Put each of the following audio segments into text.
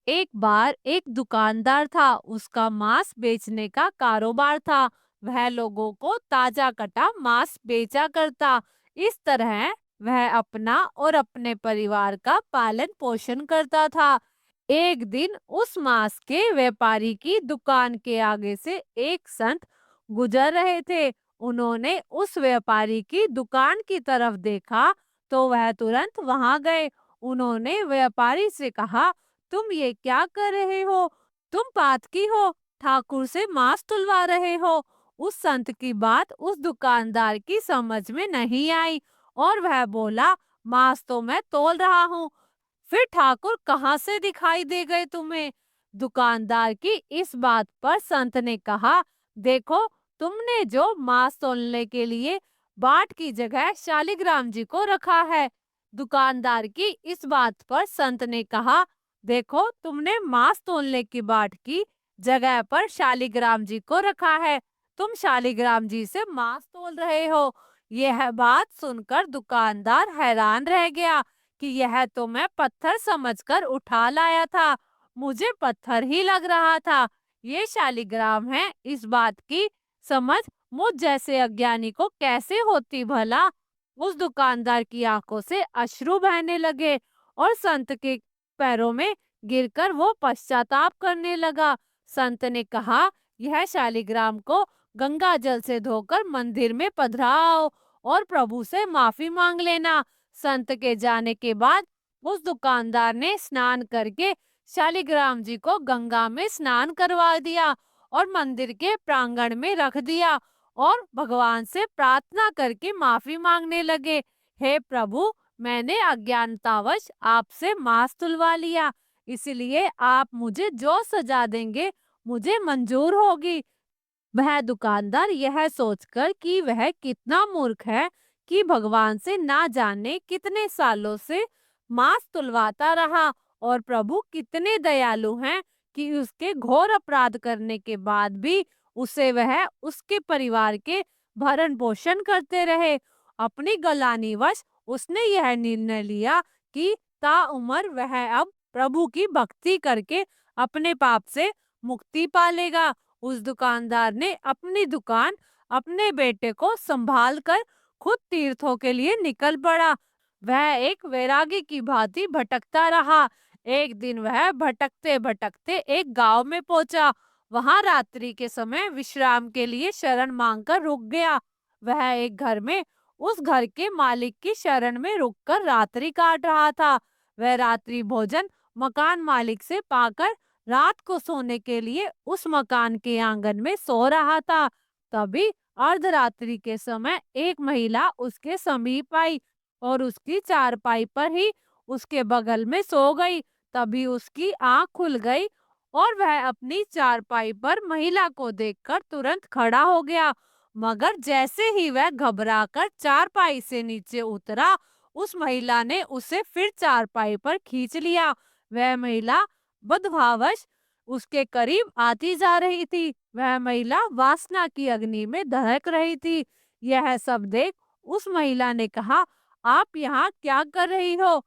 एक बार एक दुकानदार था, उसका मांस बेचने का कारोबार था। वह लोगों को ताजा कटा मांस बेचा करता। इस तरह वह अपना और अपने परिवार का पालन पोषण करता था। एक दिन उस मांस के व्यापारी की दुकान के आगे से एक संत गुजर रहे थे। उन्होंने उस व्यापारी की दुकान की तरफ देखा तो वह तुरंत वहां गए। उन्होंने व्यापारी से कहा, तुम ये क्या कर रहे हो? तुम पातकी हो, ठाकुर से मांस तुलवा रहे हो। उस संत की बात उस दुकानदार की समझ में नहीं आई और वह बोला, मांस तो मैं तोल रहा हूँ, फिर ठाकुर कहाँ से दिखाई दे गए तुम्हें? दुकानदार की इस बात पर संत ने कहा, देखो, तुमने जो मांस तोलने के लिए बाट की जगह शालिग्राम जी को रखा है। दुकानदार की इस बात पर संत ने कहा, देखो, तुमने मांस तोलने की बाट की जगह पर शालिग्राम जी को रखा है। तुम शालिग्राम जी से मांस तोल रहे हो। यह बात सुनकर दुकानदार हैरान रह गया कि यह तो मैं पत्थर समझकर उठा लाया था। मुझे पत्थर ही लग रहा था। ये शालिग्राम है। इस बात की समझ मुझ जैसे अज्ञानी को कैसे होती भला? उस दुकानदार की आंखों से अश्रु बहने लगे और संत के पैरों में गिरकर वो पश्चाताप करने लगा। संत ने कहा, यह शालिग्राम को गंगा जल से धोकर मंदिर में पधराओ और प्रभु से माफी मांग लेना। संत के जाने के बाद उस दुकानदार ने स्नान करके शालिग्राम जी को गंगा में स्नान करवा दिया और मंदिर के प्रांगण में रख दिया और भगवान से प्रार्थना करके माफी मांगने लगे। हे प्रभु, मैंने अज्ञानतावश आपसे मांस तुलवा लिया, इसलिए आप मुझे जो सजा देंगे मुझे मंजूर होगी। वह दुकानदार यह सोचकर कि वह कितना मूर्ख है कि भगवान से ना जाने कितने सालों से मांस तुलवाता रहा और प्रभु कितने दयालु हैं कि उसके घोर अपराध करने के बाद भी उसे वह उसके परिवार के भरण पोषण करते रहे। अपनी गलानीवश उसने यह निर्णय लिया कि ताउम्र वह अब प्रभु की भक्ति करके अपने पाप से मुक्ति पालेगा। उस दुकानदार ने अपनी दुकान अपने बेटे को संभाल कर खुद तीर्थों के लिए निकल पड़ा। वह एक वैरागी की भांति भटकता रहा। एक दिन वह भटकते भटकते एक गांव में पहुंचा। वहां रात्रि के समय विश्राम के लिए शरण मांगकर रुक गया। वह एक घर में उस घर के मालिक की शरण में रुककर रात्रि काट रहा था। वह रात्रि भोजन मकान मालिक से पाकर रात को सोने के लिए उस मकान के आंगन में सो रहा था। तभी अर्धरात्रि के समय एक महिला उसके समीप आई और उसकी चारपाई पर ही उसके बगल में सो गई। तभी उसकी आंख खुल गई और वह अपनी चारपाई पर महिला को देखकर तुरंत खड़ा हो गया। मगर जैसे ही वह घबराकर चारपाई से नीचे उतरा, उस महिला ने उसे फिर चारपाई पर खींच लिया। वह महिला बदभावश उसके करीब आती जा रही थी। वह महिला वासना की अग्नि में दहक रही थी। यह सब देख उस महिला ने कहा, आप यहाँ क्या कर रही हो?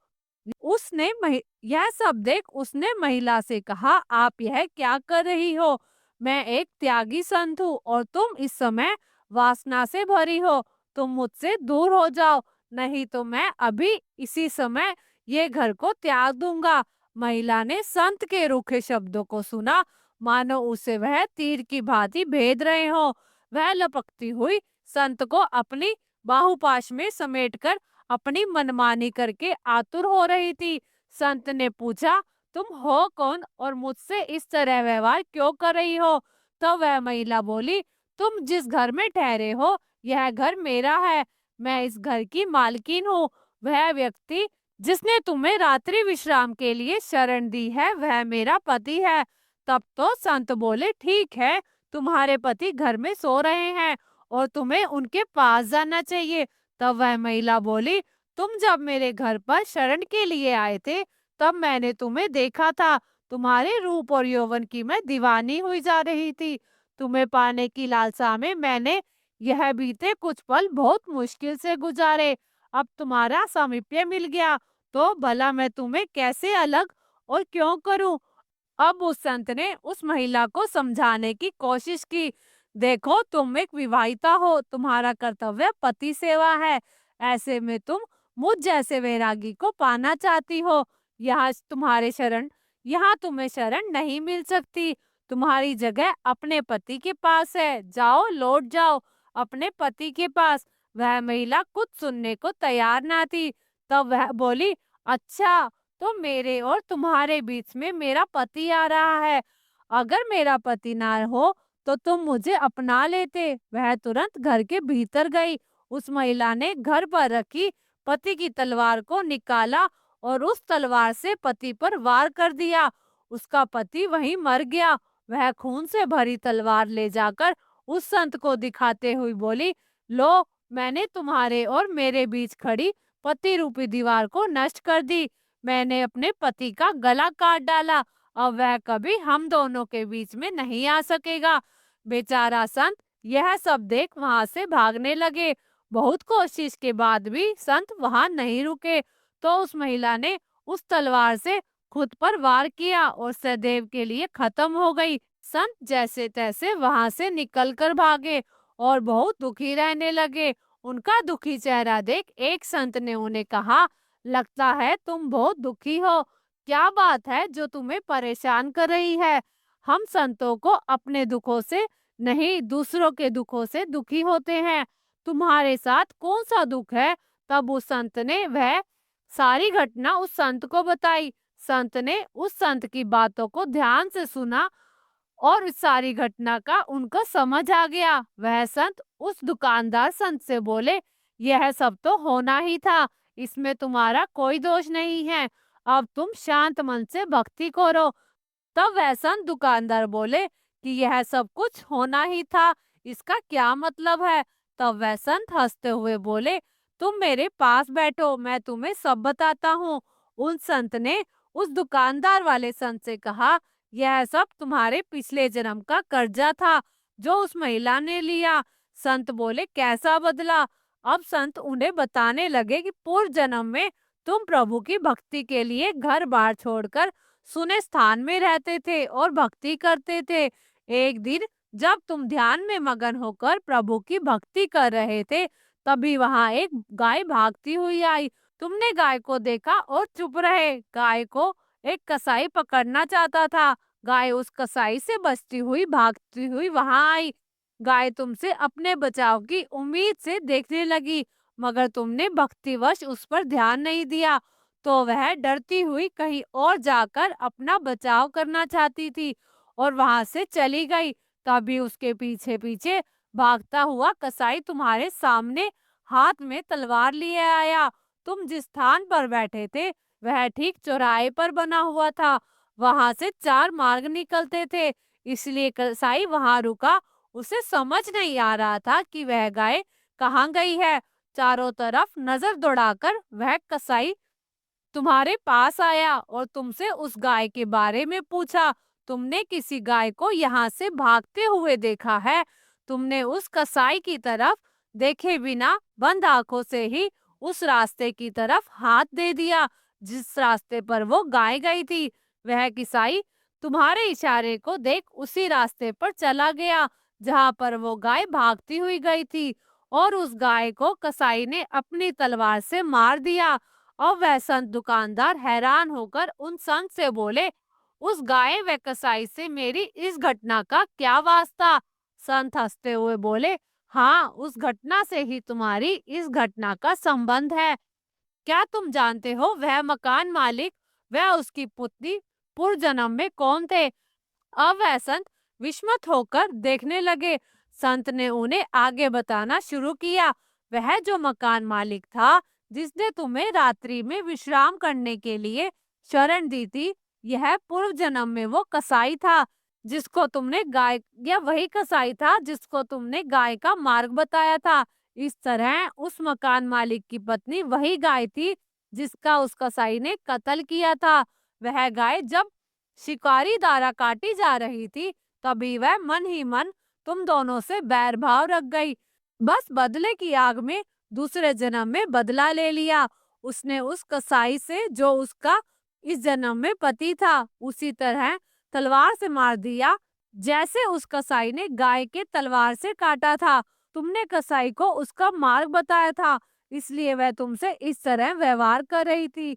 यह सब देख उसने महिला से कहा, आप यह क्या कर रही हो? मैं एक त्यागी संत हूँ और तुम इस समय वासना से भरी हो। तुम मुझसे दूर हो जाओ, नहीं तो मैं अभी इसी समय ये घर को त्याग दूंगा। महिला ने संत के रूखे शब्दों को सुना, मानो उसे वह तीर की भांति भेद रहे हो। वह लपकती हुई संत को अपनी बाहुपाश में समेटकर अपनी मनमानी करके आतुर हो रही थी। संत ने पूछा, तुम हो कौन और मुझसे इस तरह व्यवहार क्यों कर रही हो? तो वह महिला बोली, तुम जिस घर में ठहरे हो यह घर मेरा है, मैं इस घर की मालकिन हूँ। वह व्यक्ति जिसने तुम्हें रात्रि विश्राम के लिए शरण दी है वह मेरा पति है। तब तो संत बोले, ठीक है, तुम्हारे पति घर में सो रहे हैं और तुम्हें उनके पास जाना चाहिए। तब वह महिला बोली, तुम जब मेरे घर पर शरण के लिए आए थे तब मैंने तुम्हें देखा था। तुम्हारे रूप और यौवन की मैं दीवानी हुई जा रही थी। तुम्हें पाने की लालसा में मैंने यह बीते कुछ पल बहुत मुश्किल से गुजारे। अब तुम्हारा सामीप्य मिल गया तो भला मैं तुम्हें कैसे अलग और क्यों करूं? अब उस संत ने उस महिला को समझाने की कोशिश की। देखो, तुम एक विवाहिता हो, तुम्हारा कर्तव्य पति सेवा है। ऐसे में तुम मुझ जैसे वैरागी को पाना चाहती हो। यहाँ तुम्हारे शरण यहाँ तुम्हें शरण नहीं मिल सकती। तुम्हारी जगह अपने पति के पास है। जाओ, लौट जाओ अपने पति के पास। वह महिला कुछ सुनने को तैयार ना थी। तब वह बोली, अच्छा, तो मेरे और तुम्हारे बीच में मेरा पति आ रहा है। अगर मेरा पति ना हो तो तुम मुझे अपना लेते। वह तुरंत घर के भीतर गई। उस महिला ने घर पर रखी पति की तलवार को निकाला और उस तलवार से पति पर वार कर दिया। उसका पति वहीं मर गया। वह खून से भरी तलवार ले जाकर उस संत को दिखाते हुए बोली, लो, मैंने तुम्हारे और मेरे बीच खड़ी पति रूपी दीवार को नष्ट कर दी। मैंने अपने पति का गला काट डाला। अब वह कभी हम दोनों के बीच में नहीं आ सकेगा। बेचारा संत यह सब देख वहां से भागने लगे। बहुत कोशिश के बाद भी संत वहां नहीं रुके। तो उस महिला ने उस तलवार से खुद पर वार किया और सदैव के लिए खत्म हो गई। संत जैसे तैसे वहां से निकल कर भागे और बहुत दुखी रहने लगे। उनका दुखी चेहरा देख एक संत ने उन्हें कहा, लगता है तुम बहुत दुखी हो। क्या बात है जो तुम्हें परेशान कर रही है? हम संतों को अपने दुखों से नहीं, दूसरों के दुखों से दुखी होते हैं। तुम्हारे साथ कौन सा दुख है? तब उस संत ने वह सारी घटना उस संत को बताई। संत ने उस संत की बातों को ध्यान से सुना और इस सारी घटना का उनको समझ आ गया। वह संत उस दुकानदार संत से बोले, यह सब तो होना ही था, इसमें तुम्हारा कोई दोष नहीं है। अब तुम शांत मन से भक्ति करो। तब वह संत दुकानदार बोले कि यह सब कुछ होना ही था, इसका क्या मतलब है? तब वह संत हंसते हुए बोले, तुम मेरे पास बैठो, मैं तुम्हें सब बताता हूँ। उन संत ने उस दुकानदार वाले संत से कहा, यह सब तुम्हारे पिछले जन्म का कर्जा था जो उस महिला ने लिया। संत बोले, कैसा बदला? अब संत उन्हें बताने लगे कि पूर्व जन्म में तुम प्रभु की भक्ति के लिए घर बार छोड़कर सुने स्थान में रहते थे और भक्ति करते थे। एक दिन जब तुम ध्यान में मगन होकर प्रभु की भक्ति कर रहे थे, तभी वहां एक गाय भागती हुई आई। तुमने गाय को देखा और चुप रहे। गाय को एक कसाई पकड़ना चाहता था। गाय उस कसाई से बचती हुई भागती हुई वहां आई। गाय तुमसे अपने बचाव की उम्मीद से देखने लगी, मगर तुमने भक्तिवश उस पर ध्यान नहीं दिया, तो वह डरती हुई कहीं और जाकर अपना बचाव करना चाहती थी और वहां से चली गई। तभी उसके पीछे पीछे भागता हुआ कसाई तुम्हारे सामने हाथ में तलवार लिए आया। तुम जिस स्थान पर बैठे थे वह ठीक चौराहे पर बना हुआ था। वहां से चार मार्ग निकलते थे, इसलिए कसाई वहां रुका। उसे समझ नहीं आ रहा था कि वह गाय कहाँ गई है। चारों तरफ नजर दौड़ाकर वह कसाई तुम्हारे पास आया और तुमसे उस गाय के बारे में पूछा। तुमने किसी गाय को यहाँ से भागते हुए देखा है? तुमने उस कसाई की तरफ देखे बिना बंद आंखों से ही उस रास्ते की तरफ हाथ दे दिया जिस रास्ते पर वो गाय गई थी। वह किसाई तुम्हारे इशारे को देख उसी रास्ते पर चला गया जहाँ पर वो गाय भागती हुई गई थी और उस गाय को कसाई ने अपनी तलवार से मार दिया। और वह संत दुकानदार हैरान होकर उन संत से बोले, उस गाय व कसाई से मेरी इस घटना का क्या वास्ता? संत हंसते हुए बोले, हाँ, उस घटना से ही तुम्हारी इस घटना का संबंध है। क्या तुम जानते हो वह मकान मालिक वह उसकी पुत्री पूर्व जन्म में कौन थे? अब वह संत विस्मित होकर देखने लगे। संत ने उन्हें आगे बताना शुरू किया। वह जो मकान मालिक था जिसने तुम्हें रात्रि में विश्राम करने के लिए शरण दी थी, यह पूर्व जन्म में वो कसाई था जिसको तुमने गाय या वही कसाई था जिसको तुमने गाय का मार्ग बताया था। इस तरह उस मकान मालिक की पत्नी वही गाय थी जिसका उस कसाई ने कत्ल किया था। वह गाय जब शिकारी द्वारा काटी जा रही थी, तभी वह मन ही मन तुम दोनों से बैर भाव रख गई। बस बदले की आग में दूसरे जन्म में बदला ले लिया। उसने उस कसाई से जो उसका इस जन्म में पति था, उसी तरह तलवार से मार दिया, जैसे उस कसाई ने गाय के तलवार से काटा था। तुमने कसाई को उसका मार्ग बताया था, इसलिए वह तुमसे इस तरह व्यवहार कर रही थी।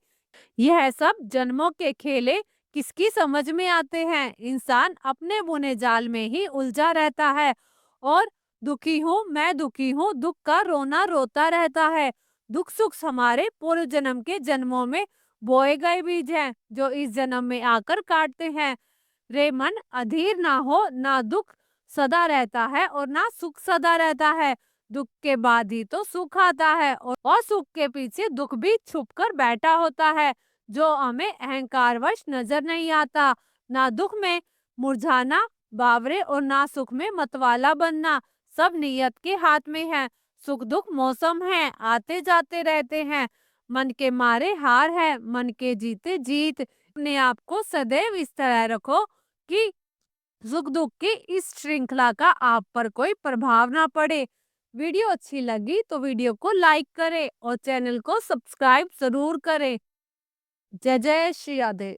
यह सब जन्मों के खेले किसकी समझ में आते हैं। इंसान अपने बुने जाल में ही उलझा रहता है और दुखी हूँ, मैं दुखी हूँ, दुख का रोना रोता रहता है। दुख सुख हमारे पूर्व जन्म के जन्मों में बोए गए बीज हैं, जो इस जन्म में आकर काटते हैं। रे मन, अधीर ना हो, ना दुख सदा रहता है और ना सुख सदा रहता है। दुख के बाद ही तो सुख आता है, और सुख के पीछे दुख भी छुप कर बैठा होता है, जो हमें अहंकारवश नजर नहीं आता। ना दुख में मुरझाना, बावरे, और ना सुख में मतवाला बनना। सब नियत के हाथ में है। सुख दुख मौसम है, आते जाते रहते हैं। मन के मारे हार है, मन के जीते जीत। अपने आप को सदैव इस तरह रखो कि सुख दुख की इस श्रृंखला का आप पर कोई प्रभाव ना पड़े। वीडियो अच्छी लगी तो वीडियो को लाइक करें और चैनल को सब्सक्राइब जरूर करें। जय जय श्री राधे।